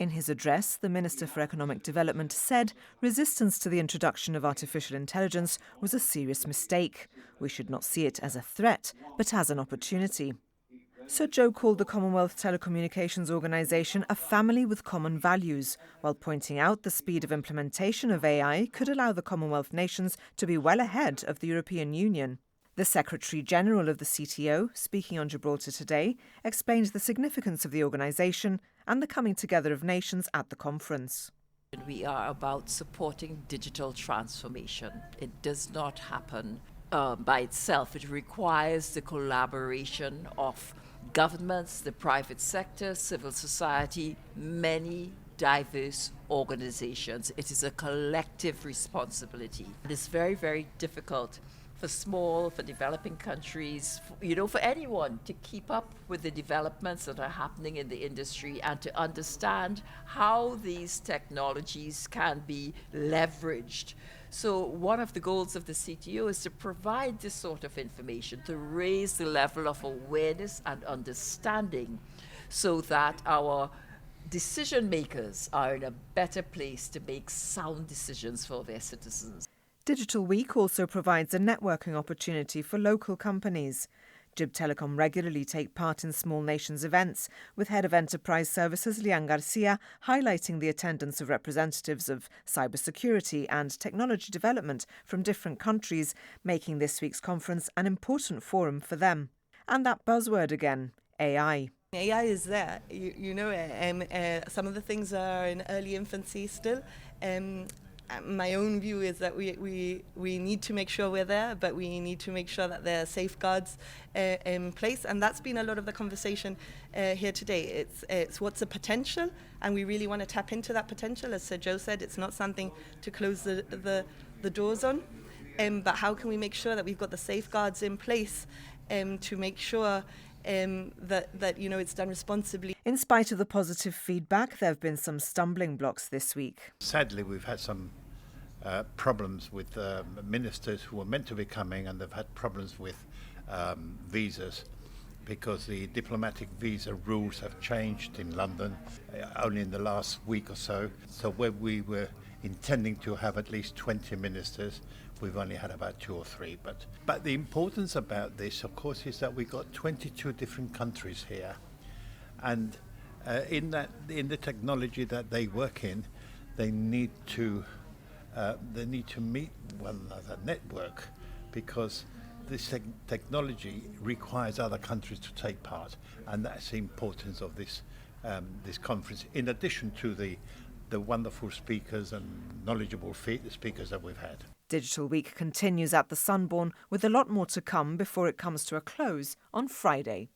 In his address, the Minister for Economic Development said resistance to the introduction of artificial intelligence was a serious mistake. We should not see it as a threat, but as an opportunity. Sir Joe called the Commonwealth Telecommunications organisation a family with common values, while pointing out the speed of implementation of AI could allow the Commonwealth nations to be well ahead of the European Union. The Secretary-General of the CTO, speaking on Gibraltar today, explained the significance of the organisation and the coming together of nations at the conference. We are about supporting digital transformation. It does not happen by itself. It requires the collaboration of governments, the private sector, civil society, many diverse organizations. It is a collective responsibility. It is very, very difficult for developing countries, for anyone to keep up with the developments that are happening in the industry and to understand how these technologies can be leveraged. So one of the goals of the CTO is to provide this sort of information, to raise the level of awareness and understanding so that our decision makers are in a better place to make sound decisions for their citizens. Digital Week also provides a networking opportunity for local companies. Gib Telecom regularly take part in small nations events, with Head of Enterprise Services Lian Garcia highlighting the attendance of representatives of cybersecurity and technology development from different countries, making this week's conference an important forum for them. And that buzzword again, AI. AI is there, some of the things are in early infancy still. My own view is that we need to make sure we're there, but we need to make sure that there are safeguards in place. And that's been a lot of the conversation here today. It's what's the potential, and we really want to tap into that potential. As Sir Joe said, it's not something to close the doors on, but how can we make sure that we've got the safeguards in place to make sure that it's done responsibly. In spite of the positive feedback, there have been some stumbling blocks this week. Sadly, we've had some problems with ministers who were meant to be coming, and they've had problems with visas because the diplomatic visa rules have changed in London only in the last week or so. So where we were intending to have at least 20 ministers, we've only had about 2 or 3. But the importance about this, of course, is that we've got 22 different countries here. And in the technology that they work in, they need to meet one another, network, because this technology requires other countries to take part, and that's the importance of this conference. In addition to the wonderful speakers and knowledgeable speakers that we've had. Digital Week continues at the Sunborn with a lot more to come before it comes to a close on Friday.